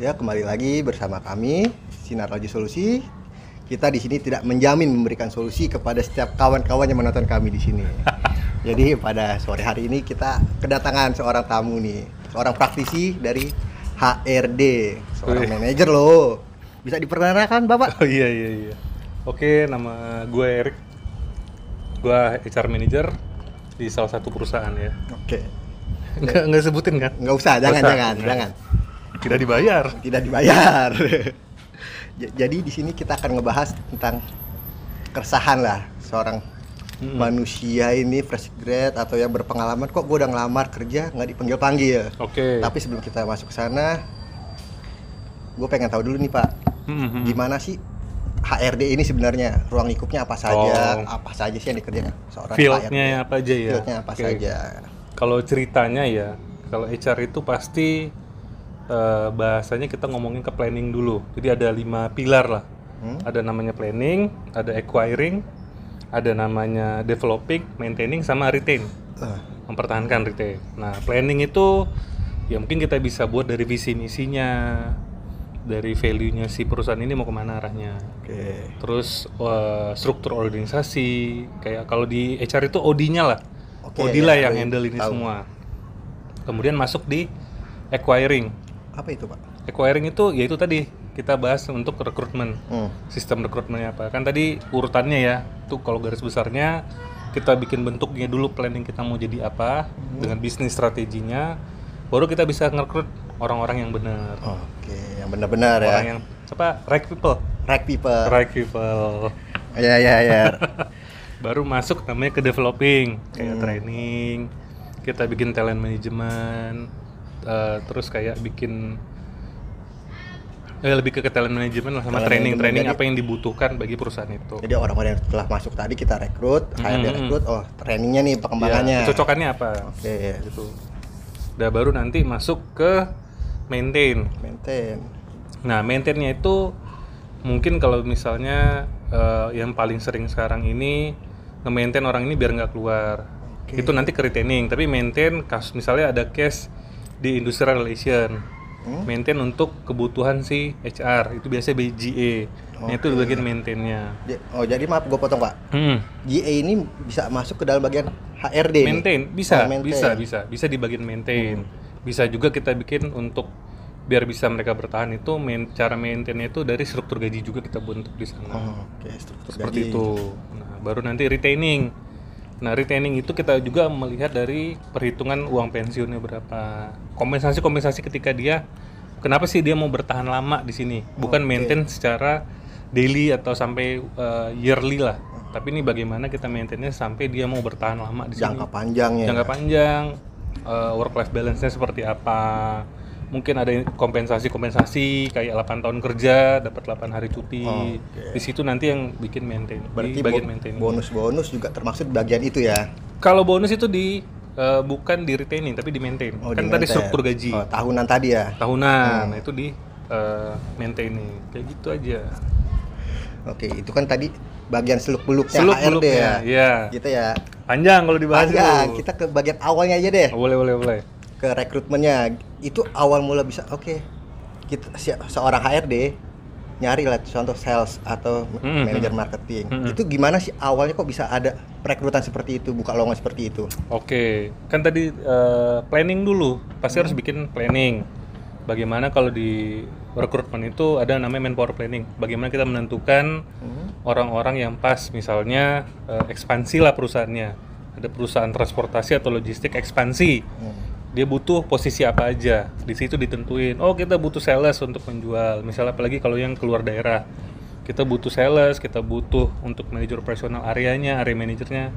Ya, kembali lagi bersama kami Sinar Laju Solusi. Kita di sini tidak menjamin memberikan solusi kepada setiap kawan-kawan yang menonton kami di sini. Jadi pada sore hari ini kita kedatangan seorang tamu nih, seorang praktisi dari HRD, seorang manajer loh. Bisa diperkenalkan Bapak? Oh iya. Oke, nama gue Erik. Gue HR manager di salah satu perusahaan ya. Oke. Nggak sebutin kan? Nggak usah, jangan. Tidak dibayar. Jadi di sini kita akan ngebahas tentang keresahan lah seorang manusia ini fresh grad atau yang berpengalaman, kok gue udah ngelamar kerja nggak dipanggil-panggil. Oke. Tapi sebelum kita masuk ke sana, gue pengen tahu dulu nih Pak, gimana sih HRD ini sebenarnya, ruang lingkupnya apa saja sih yang dikerjakan seorang Field-nya HRD? apa aja ya? Field-nya apa saja? Kalau ceritanya ya, kalau HR itu pasti bahasanya kita ngomongin ke planning dulu. Jadi ada 5 pilar lah. Ada namanya planning, ada acquiring, ada namanya developing, maintaining, sama retain. Mempertahankan retain. Nah, planning itu ya mungkin kita bisa buat dari visi misinya, dari value-nya si perusahaan ini mau kemana arahnya. Oke. Terus struktur organisasi, kayak kalau di HR itu OD-nya lah. Oke, OD lah ya, yang handle ini tahu. semua. Kemudian masuk di acquiring. Apa itu Pak? Acquiring itu yaitu tadi kita bahas untuk rekrutmen. Sistem rekrutmennya apa? Kan tadi urutannya ya. Tuh kalau garis besarnya kita bikin bentuknya dulu, planning kita mau jadi apa dengan bisnis strateginya. Baru kita bisa ngerekrut orang-orang yang benar. Oke, yang benar-benar ya. Orang yang right people. Right people. Ya. Baru masuk namanya ke developing, kayak training. Kita bikin talent management. Terus kayak bikin lebih ke talent management lah, sama training apa yang dibutuhkan bagi perusahaan itu. Jadi orang-orang yang telah masuk tadi kita rekrut, rekrut, trainingnya nih, perkembangannya. Ya, cocokannya apa? Oke. Gitu. Udah baru nanti masuk ke maintain. Nah, maintainnya itu mungkin kalau misalnya yang paling sering sekarang ini nge-maintain orang ini biar nggak keluar. Itu nanti ke retaining, tapi maintain kasus misalnya ada case di industrial relation, maintain untuk kebutuhan si HR, itu biasanya BGA. Nah, itu di bagian maintainnya. Jadi maaf gue potong Pak. GA ini bisa masuk ke dalam bagian HRD. Maintain bisa, maintain. bisa di bagian maintain. Bisa juga kita bikin untuk biar bisa mereka bertahan itu cara maintainnya itu dari struktur gaji juga kita bentuk di sana. Struktur seperti gaji. itu. Nah, baru nanti retaining. Nah, retaining itu kita juga melihat dari perhitungan uang pensiunnya berapa. Kompensasi ketika dia, kenapa sih dia mau bertahan lama di sini? Bukan maintain secara daily atau sampai yearly lah. Tapi ini bagaimana kita maintainnya sampai dia mau bertahan lama di sini. Jangka panjang ya. Jangka panjang, work life balance-nya seperti apa. Mungkin ada kompensasi kayak 8 tahun kerja dapat 8 hari cuti. Di situ nanti yang bikin maintain. Berarti bagian maintain. bonus juga termasuk bagian itu ya. Kalau bonus itu bukan di retaining tapi di maintain. Kan tadi struktur gaji. Tahunan tadi ya. Tahunan. Nah, itu di maintaining. Kayak gitu aja. Oke, itu kan tadi bagian seluk-beluknya HRD ya. Iya. Gitu ya. Panjang kalau dibahas dulu. Kita ke bagian awalnya aja deh. Boleh. Ke rekrutmennya. Itu awal mula bisa kita seorang HRD nyari lah contoh sales atau manajer marketing. Itu gimana sih awalnya kok bisa ada perekrutan seperti itu, buka lowongan seperti itu? Oke, kan tadi planning dulu. Pasti harus bikin planning. Bagaimana kalau di rekrutmen itu ada namanya manpower planning. Bagaimana kita menentukan orang-orang yang pas, misalnya ekspansi lah perusahaannya. Ada perusahaan transportasi atau logistik ekspansi. Dia butuh posisi apa aja, di situ ditentuin. Oh, kita butuh sales untuk menjual, misalnya apalagi kalau yang keluar daerah, kita butuh sales, kita butuh untuk manajer operasional area manajernya.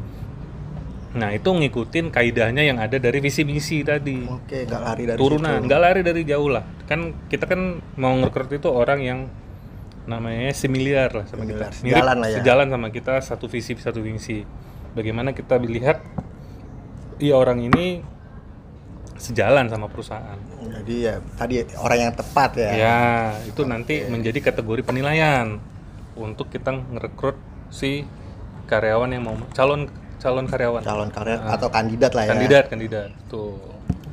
Nah, itu ngikutin kaidahnya yang ada dari visi misi tadi. Oke, nggak lari dari turunan, situ. nggak lari dari jauh lah. Kan kita kan mau ngerekrut itu orang yang namanya similar lah sama kita, mirip, sejalan lah ya. sejalan sama kita, satu visi satu misi. Bagaimana kita melihat orang ini sejalan sama perusahaan. Jadi ya tadi orang yang tepat ya. Ya, itu nanti menjadi kategori penilaian untuk kita ngerekrut si karyawan yang mau calon karyawan. Atau kandidat lah ya. Kandidat tuh.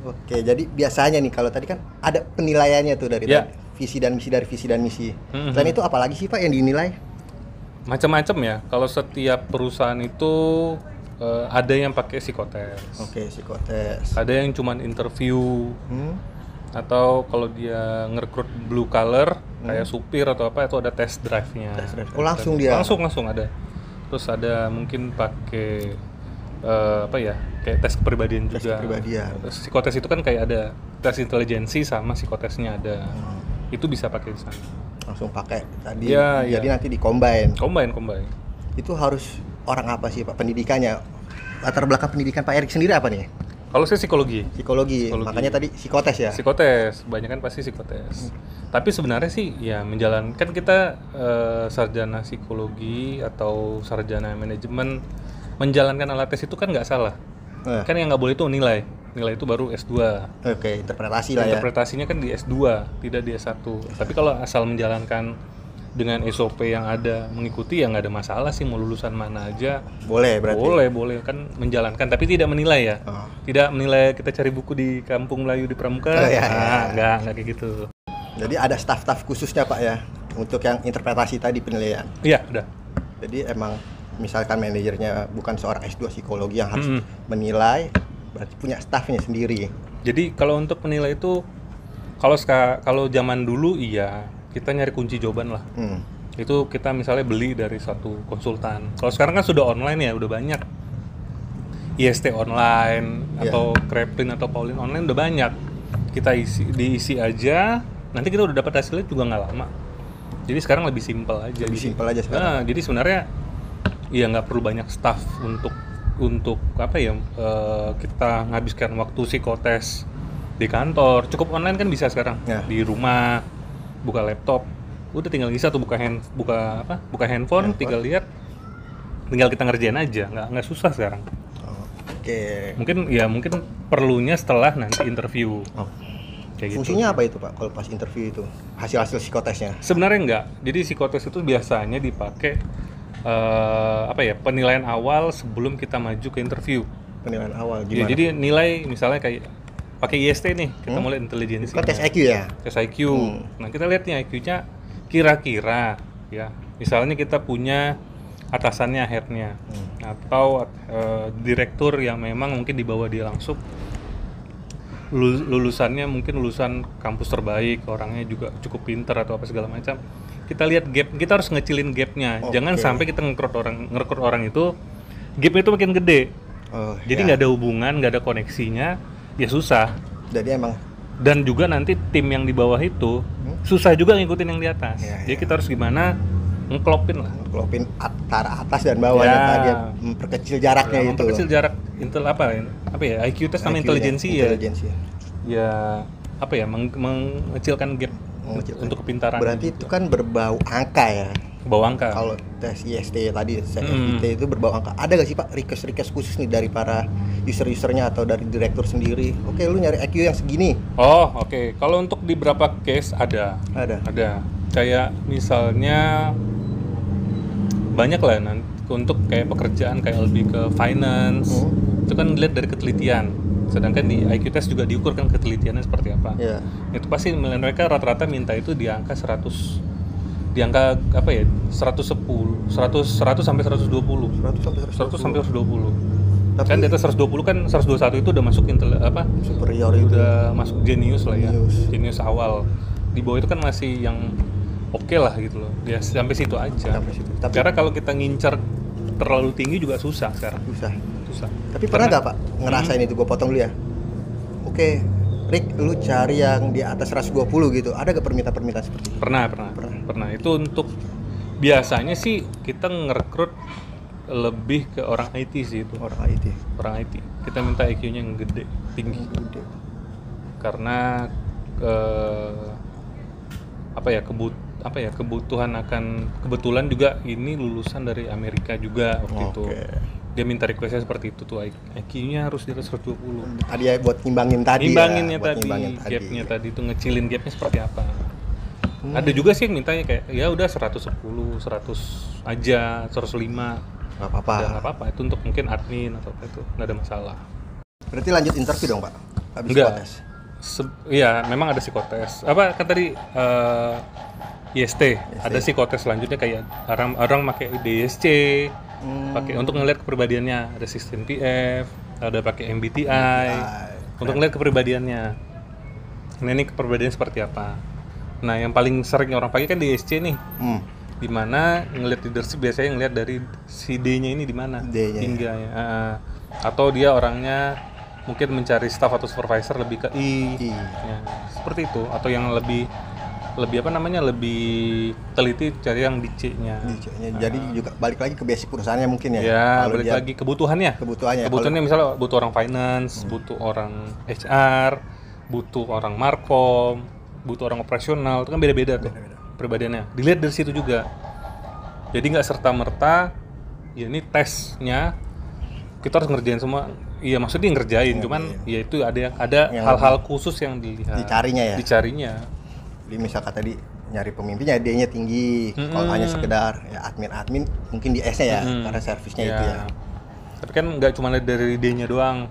Oke, jadi biasanya nih kalau tadi kan ada penilaiannya tuh dari tadi. visi dan misi dari visi dan misi. Mhm. Selain itu apalagi sih Pak yang dinilai? Macam-macam ya. Kalau setiap perusahaan itu ada yang pakai psikotes, Oke, psikotes. ada yang cuman interview, Hmm. atau kalau dia ngerekrut blue collar kayak supir atau apa itu ada test drive-nya. Test drive. Oh, langsung dia? Langsung ada. Terus ada mungkin pakai apa ya, kayak tes kepribadian Tes juga. kepribadian. Psikotes itu kan kayak ada tes intelijensi sama psikotesnya ada. Itu bisa pakai di sana. Langsung pakai tadi. Iya, Jadi iya. nanti di-combine. Combine. Itu harus orang apa sih Pak pendidikannya? Latar belakang pendidikan Pak Erik sendiri apa nih? Kalau saya psikologi. Psikologi. Makanya tadi psikotes ya. Psikotes, banyak kan pasti psikotes. Tapi sebenarnya sih ya menjalankan kita sarjana psikologi atau sarjana manajemen menjalankan alat tes itu kan nggak salah. Nah, Kan yang nggak boleh itu nilai. Nilai itu baru S2. Oke, interpretasi lah ya. Interpretasinya kan di S2, tidak di S1. Tapi kalau asal menjalankan dengan SOP yang ada, mengikuti ya nggak ada masalah sih, mau lulusan mana aja. Boleh berarti. Boleh kan menjalankan, tapi tidak menilai ya. Oh. Tidak menilai kita cari buku di Kampung Melayu di Pramuka. Oh, iya, Nggak kayak gitu. Jadi ada staf-staf khususnya Pak ya untuk yang interpretasi tadi penilaian. Iya, udah. Jadi emang misalkan manajernya bukan seorang S2 psikologi yang harus Mm-mm. menilai, berarti punya stafnya sendiri. Jadi kalau untuk menilai itu kalau zaman dulu iya, kita nyari kunci jawaban lah. Hmm. Itu kita misalnya beli dari satu konsultan. Kalau sekarang kan sudah online ya, udah banyak. IST online Iya. atau Kreplin atau Pauline online udah banyak. Kita diisi aja, nanti kita udah dapat hasilnya juga nggak lama. Jadi sekarang lebih simpel aja. Lebih simpel aja sekarang. Nah, jadi sebenarnya ya nggak perlu banyak staff untuk apa ya, kita menghabiskan waktu psikotes di kantor. Cukup online kan bisa sekarang. Ya. Di rumah buka laptop, udah tinggal ngisi atau buka handphone, tinggal lihat, tinggal kita ngerjain aja, nggak susah sekarang. Oke. Mungkin perlunya setelah nanti interview. Oh. Kayak gitu. Fungsinya apa itu Pak kalau pas interview itu? Hasil-hasil psikotesnya? Sebenarnya enggak. Jadi psikotes itu biasanya dipakai penilaian awal sebelum kita maju ke interview. Penilaian awal Ya, gimana? jadi nilai misalnya kayak pakai IST nih, kita mulai intelijensi. Bukan tes IQ ya? Tes IQ. Nah, kita lihat nih IQ-nya kira-kira ya. Misalnya kita punya atasannya, head-nya, atau direktur yang memang mungkin di bawah dia langsung, lulusannya mungkin lulusan kampus terbaik, orangnya juga cukup pinter atau apa segala macam. Kita lihat gap, kita harus ngecilin gapnya. Oke. Jangan sampai kita ngerekrut orang itu gapnya itu makin gede. Oh, Jadi ya. nggak ada hubungan, nggak ada koneksinya, ya susah. Jadi emang Dan juga nanti tim yang di bawah itu susah juga ngikutin yang di atas. Ya, Jadi kita harus gimana ngeklopin lah. ngelopin antara atas dan bawah Ya. ya, dia memperkecil jaraknya itu. Memperkecil jarak apa ya, IQ test sama IQ-nya, intelijensi ya. intelijensi. Ya apa ya, mengecilkan gap Mengecilkan. untuk kepintaran. Berarti itu kan berbau angka ya. Bawa angka. Kalau tes IST tadi, CFIT itu berbau angka. Ada nggak sih Pak request khusus nih dari para user-usernya atau dari direktur sendiri? Oke, lu nyari IQ yang segini. Oh, oke. Kalau untuk di beberapa case ada. Ada. Kayak misalnya banyak lah nanti untuk kayak pekerjaan kayak lebih ke finance. Itu kan dilihat dari ketelitian. Sedangkan di IQ test juga diukur kan ketelitiannya seperti apa. Ya. Itu pasti mereka rata-rata minta itu di angka 100, di angka apa ya, 110, 100 sampai 120. 100 sampai 120. Tapi Kan di atas 120 kan 121 itu udah masuk superior itu. udah masuk jenius lah ya. Jenius. Jenius awal. Di bawah itu kan masih yang oke lah gitu loh. Ya sampai situ aja. Sampai situ. Tapi- Karena kalau kita ngincer terlalu tinggi juga susah sekarang. Susah. Tapi pernah nggak Pak ngerasain itu? Gue potong dulu ya. Oke, Rick, lu cari yang di atas 120 gitu. Ada gak permintaan-permintaan seperti itu? Pernah. Itu untuk biasanya sih kita ngerekrut lebih ke orang IT sih itu. Orang IT. Orang IT. Kita minta IQ-nya yang gede, tinggi. Gede. Karena kebutuhan kebetulan juga ini lulusan dari Amerika juga waktu itu. Dia minta requestnya seperti itu tuh, IQ-nya harus di atas 120. Tadi ya buat ngimbangin tadi Nimbanginnya ya. Buat tadi, ngimbangin gapnya tadi itu ngecilin gapnya seperti apa. Ada juga sih yang mintanya kayak ya udah 110, 100 aja, 105. Gak apa-apa. Ya nggak apa-apa, itu untuk mungkin admin atau apa itu nggak ada masalah. Berarti lanjut interview dong Pak? Habis Enggak. psikotes. Iya, memang ada psikotes. Apa kan tadi IST, ada psikotes selanjutnya kayak orang pakai DSC, pakai untuk ngelihat kepribadiannya, ada sistem PF, ada pakai MBTI untuk ngelihat kepribadiannya. Nah, ini kepribadian seperti apa? Nah, yang paling sering orang pakai kan DSC nih. Di mana ngelihat leadership biasanya ngelihat dari si D-nya ini di mana? Hingga ya. Atau dia orangnya mungkin mencari staff atau supervisor lebih ke I. Ya, seperti itu, atau yang lebih apa namanya, lebih teliti cari yang di C-nya. Jadi juga balik lagi ke basic perusahaannya mungkin ya. Ya, balik lagi kebutuhannya. Kebutuhannya misalnya butuh orang finance, butuh orang HR, butuh orang markom, butuh orang operasional, itu kan beda-beda tuh pribadiannya. Dilihat dari situ juga. Jadi nggak serta-merta ya ini tesnya kita harus ngerjain semua. Iya, maksudnya ngerjain, cuman ya itu ada hal-hal khusus yang dicarinya. Jadi misal kata tadi nyari pemimpinnya D-nya tinggi, kalau hanya sekedar ya admin mungkin di S-nya ya, karena servisnya itu ya. Tapi kan nggak cuma lihat dari D-nya doang,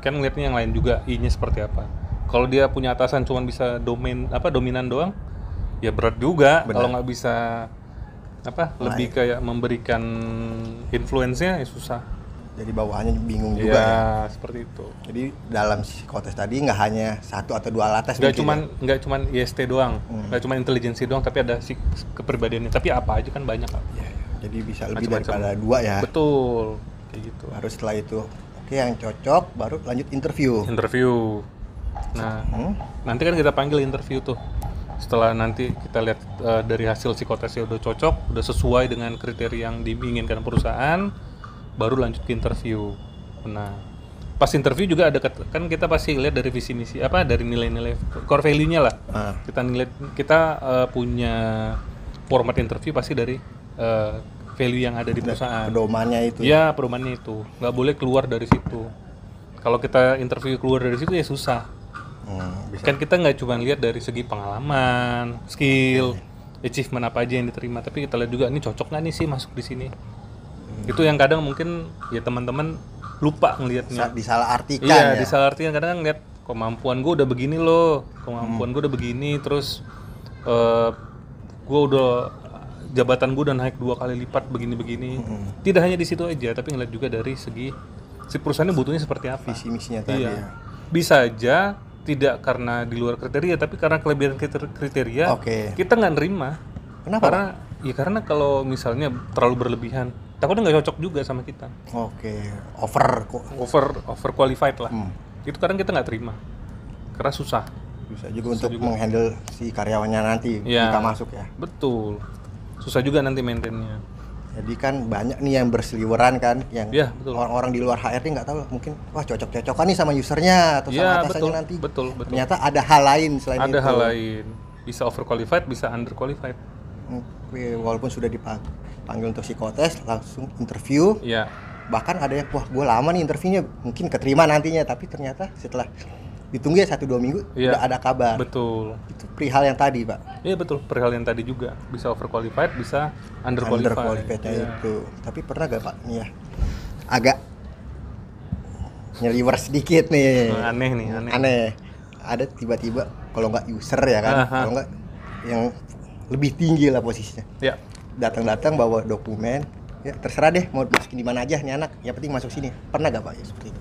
kan ngeliatnya yang lain juga, I-nya seperti apa. Kalau dia punya atasan cuma bisa dominan doang, ya berat juga. Kalau nggak bisa lebih kayak memberikan influence-nya ya susah. Jadi bawahannya bingung juga ya. Seperti itu. Jadi dalam psikotes tadi nggak hanya satu atau dua alat tes. Nggak cuman IST doang, nggak cuma intelijensi doang, tapi ada si kepribadiannya. Tapi apa aja kan banyak. Jadi bisa lebih daripada dua ya. Betul, kayak gitu. Harus setelah itu, oke yang cocok, baru lanjut interview. Nah, nanti kan kita panggil interview tuh. Setelah nanti kita lihat dari hasil psikotesnya udah cocok, udah sesuai dengan kriteria yang diinginkan perusahaan, baru lanjut ke interview. Nah, pas interview juga ada kan kita pasti lihat dari visi misi dari nilai-nilai core value-nya lah. Kita punya format interview pasti dari value yang ada di perusahaan. Pedomannya itu. Ya, pedomannya itu. Nggak boleh keluar dari situ. Kalau kita interview keluar dari situ ya susah. Kan kita nggak cuma lihat dari segi pengalaman, skill, achievement apa aja yang diterima, tapi kita lihat juga ini cocok nggak nih sih masuk di sini. Itu yang kadang mungkin ya teman-teman lupa ngelihatnya. Disalahartikan. Iya, disalahartikan. Kadang ngeliat kemampuan gue udah begini loh, terus gue udah jabatan gue udah naik 2 kali lipat begini-begini. Tidak hanya di situ aja, tapi ngeliat juga dari segi si perusahaannya butuhnya seperti apa. Visi misinya tadi. Iya. Bisa aja tidak karena di luar kriteria, tapi karena kelebihan kriteria kita nggak nerima. Kenapa? Karena kalau misalnya terlalu berlebihan, takutnya nggak cocok juga sama kita. Over qualified lah. Itu kadang kita nggak terima karena susah. Bisa juga untuk menghandle si karyawannya nanti jika masuk ya. Betul, susah juga nanti maintainnya. Jadi kan banyak nih yang berseliweran kan, yang betul. Orang-orang di luar HRD nggak tahu mungkin cocok-cocokan nih sama usernya atau sama atasannya nanti. Betul. Ternyata ada hal lain selain itu. Ada hal lain, bisa overqualified, bisa underqualified. Walaupun sudah dipanggil untuk psikotes, langsung interview. Iya. Bahkan ada yang gue lama nih interviewnya, mungkin keterima nantinya, tapi ternyata setelah ditunggu ya 1-2 minggu udah ada kabar. Betul. Itu perihal yang tadi, Pak. Iya betul, perihal yang tadi juga bisa overqualified, bisa underqualified. Itu. Tapi pernah gak Pak nih ya agak nyeliwer sedikit nih. Aneh. Ada tiba-tiba kalau nggak user ya kan, kalau nggak yang lebih tinggi lah posisinya. Ya. Datang-datang bawa dokumen, ya terserah deh mau masukin di mana aja nih anak, yang penting masuk sini. Pernah gak Pak ya seperti itu?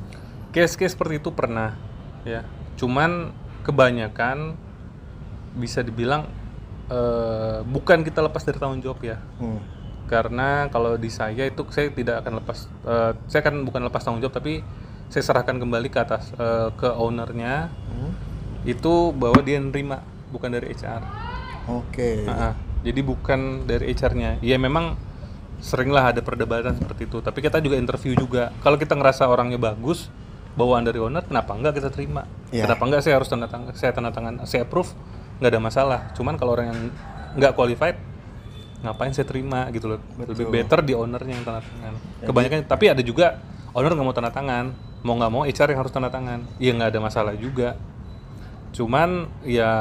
Case-case seperti itu pernah. Ya. Cuman kebanyakan bisa dibilang bukan kita lepas dari tanggung jawab ya. Karena kalau di saya itu saya tidak akan lepas, saya kan bukan lepas tanggung jawab, tapi saya serahkan kembali ke atas ke ownernya. Itu bahwa dia nerima, bukan dari HR. Jadi bukan dari HR-nya. Ya memang seringlah ada perdebatan seperti itu, tapi kita juga interview juga. Kalau kita ngerasa orangnya bagus, bawaan dari owner, kenapa enggak kita terima? Kenapa enggak saya harus tanda tangan, saya approve, nggak ada masalah. Cuman kalau orang yang nggak qualified, ngapain saya terima gitu loh. Lebih better di ownernya yang tanda tangan. Kebanyakan, tapi ada juga owner nggak mau tanda tangan, mau nggak mau HR yang harus tanda tangan. Ya nggak ada masalah juga. Cuman ya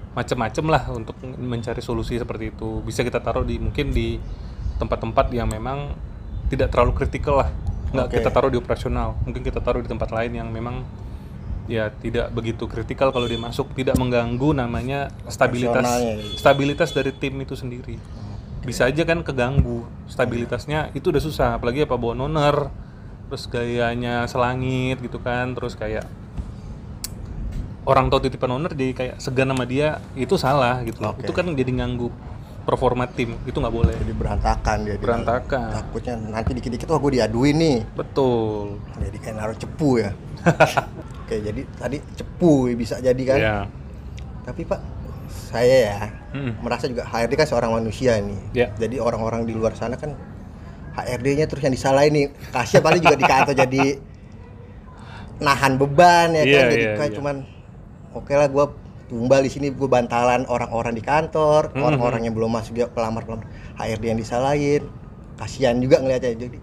macem-macem lah untuk mencari solusi seperti itu. Bisa kita taruh mungkin di tempat-tempat yang memang tidak terlalu kritikal lah. Nggak kita taruh di operasional, mungkin kita taruh di tempat lain yang memang ya tidak begitu kritikal kalau dia masuk, tidak mengganggu namanya Operasionalnya. stabilitas dari tim itu sendiri. Bisa aja kan keganggu stabilitasnya, itu udah susah, apalagi apa bawa owner, terus gayanya selangit gitu kan, terus kayak orang tahu titipan owner jadi kayak segan sama dia, itu salah gitu. Oke. Itu kan jadi ganggu performa tim, itu nggak boleh. Jadi berantakan dia. Berantakan. Takutnya nanti dikit-dikit wah gue diaduin nih. Betul. Jadi kayak naruh cepu ya. Oke, jadi tadi cepu bisa jadi kan. Ya. Tapi Pak, saya ya merasa juga HRD kan seorang manusia nih. Ya. Jadi orang-orang di luar sana kan HRD-nya terus yang disalahin nih. Kasian paling juga di kantor jadi nahan beban ya kan. Iya, Jadi iya, kayak iya. cuman oke lah gue tumbal di sini, gue bantalan orang-orang di kantor, orang-orang yang belum masuk dia pelamar-pelamar, HRD yang disalahin. Kasihan juga ngeliatnya. Jadi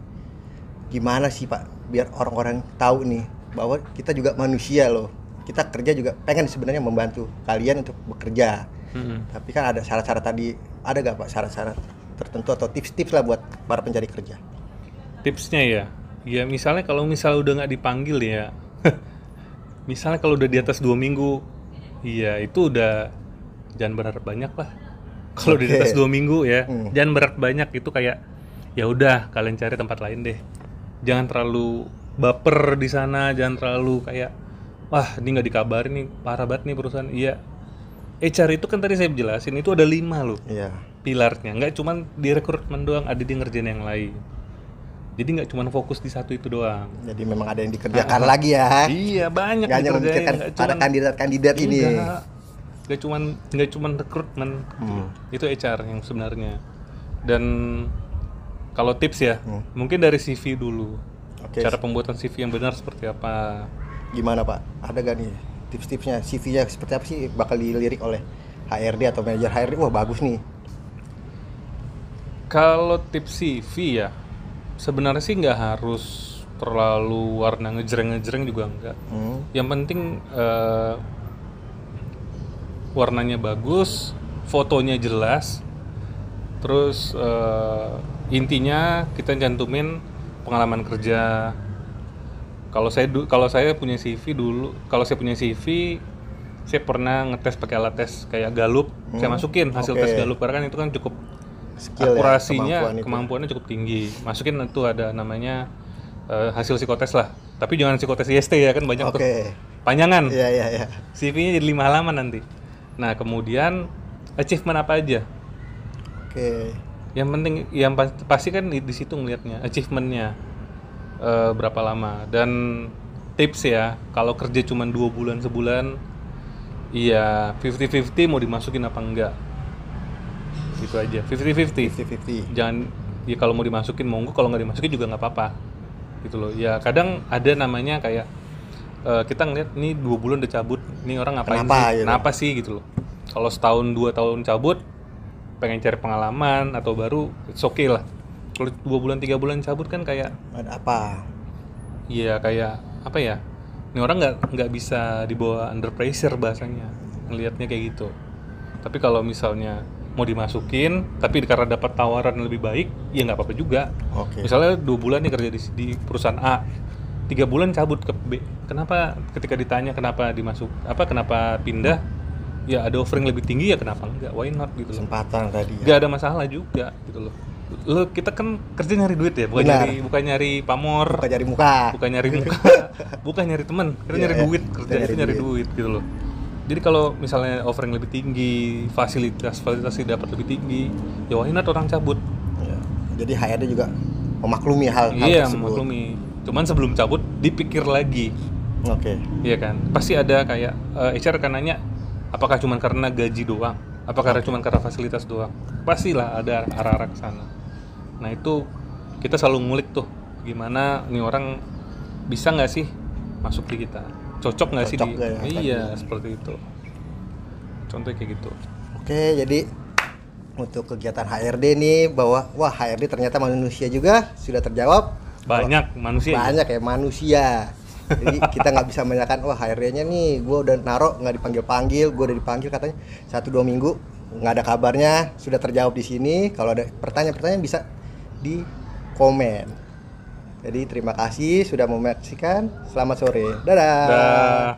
gimana sih Pak biar orang-orang tahu nih bahwa kita juga manusia loh. Kita kerja juga pengen sebenarnya membantu kalian untuk bekerja. Tapi kan ada syarat-syarat tadi, ada gak Pak syarat-syarat tertentu atau tips-tips lah buat para pencari kerja? Tipsnya ya misalnya kalau udah nggak dipanggil ya, misalnya kalau udah di atas 2 minggu, iya itu udah jangan berharap banyak lah. Kalau di atas 2 minggu ya, jangan berharap banyak, itu kayak ya udah kalian cari tempat lain deh. Jangan terlalu baper di sana, jangan terlalu kayak wah ini nggak dikabarin nih, parah banget nih perusahaan. Iya, HR itu kan tadi saya jelasin itu ada 5 loh Iya. pilarnya, nggak cuman di rekrutmen doang, ada di ngerjain yang lain. Jadi nggak cuman fokus di satu itu doang. Jadi memang ada yang dikerjakan lagi ya. Iya banyak Gak hanya dikerjain, memikirkan nggak para cuman- kandidat-kandidat ini. nggak cuman rekrutmen, itu HR yang sebenarnya. Dan kalau tips ya, mungkin dari CV dulu. Oke. Cara pembuatan CV yang benar seperti apa? Gimana Pak? Ada gak nih tips-tipsnya? CV-nya seperti apa sih bakal dilirik oleh HRD atau manajer HRD? Wah bagus nih. Kalau tips CV ya, sebenarnya sih nggak harus terlalu warna ngejreng-ngejreng juga enggak. Yang penting warnanya bagus, fotonya jelas, terus intinya kita cantumin pengalaman kerja. Kalau saya punya CV dulu, kalau saya punya CV, saya pernah ngetes pakai alat tes kayak Gallup, saya masukin hasil tes Gallup karena kan itu kan cukup Skill akurasinya, ya, kemampuannya cukup tinggi. Masukin itu ada namanya hasil psikotes lah. Tapi jangan psikotes IST ya kan banyak tuh. Panjangan. Iya. CV-nya jadi 5 halaman nanti. Nah, kemudian achievement apa aja? Oke. Yang penting yang pasti kan di situ ngelihatnya achievement-nya berapa lama. Dan tips ya, kalau kerja cuma 2 bulan sebulan, iya 50-50 mau dimasukin apa enggak. Gitu aja, 50-50. 50-50. Jangan ya kalau mau dimasukin monggo, kalau nggak dimasukin juga nggak apa-apa gitu loh. Ya kadang ada namanya kayak kita ngeliat nih 2 bulan udah cabut, nih orang ngapain Kenapa, sih? gitu? Kenapa sih gitu loh. Kalau setahun 2 tahun cabut, pengen cari pengalaman atau baru, it's okay lah. Kalau 2 bulan 3 bulan cabut kan kayak Ada apa? iya kayak apa ya? Ini orang nggak bisa dibawa under pressure bahasanya, ngelihatnya kayak gitu. Tapi kalau misalnya mau dimasukin, tapi karena dapat tawaran lebih baik, ya nggak apa-apa juga. Oke. Misalnya 2 bulan nih kerja di perusahaan A, 3 bulan cabut ke B. Kenapa? Ketika ditanya kenapa kenapa pindah? Ya ada offering lebih tinggi ya kenapa enggak? Why not gitu loh. Kesempatan tadi ya. Nggak ada masalah juga gitu loh. Kita kan kerja nyari duit ya, bukan Benar. nyari pamor. Bukan cari muka. Bukan nyari muka, bukan nyari teman, kita Iya, nyari iya. duit, Kita kerja itu nyari nyari duit gitu loh. Jadi kalau misalnya offering lebih tinggi, fasilitas dapat lebih tinggi, ya why not orang cabut? Ya. Jadi HRD juga memaklumi hal Iya, tersebut. memaklumi. Cuman sebelum cabut dipikir lagi, Oke. iya kan? Pasti ada kayak HR akan nanya, apakah cuma karena gaji doang? Apakah cuma karena fasilitas doang? Pastilah ada arah-arah ke sana. Nah itu kita selalu ngulik tuh, gimana nih orang bisa nggak sih masuk di kita? Cocok nggak sih Cocok di? nggak ya, Iya seperti itu. Contohnya kayak gitu. Oke, jadi untuk kegiatan HRD nih bahwa wah HRD ternyata manusia juga sudah terjawab. Banyak manusia. Banyak ya manusia. Jadi kita nggak bisa menanyakan wah HRD-nya nih gue udah naruh nggak dipanggil, gue udah dipanggil katanya 1-2 minggu nggak ada kabarnya, sudah terjawab di sini. Kalau ada pertanyaan-pertanyaan bisa di komen. Jadi terima kasih sudah menyaksikan. Selamat sore. Dadah. Dah.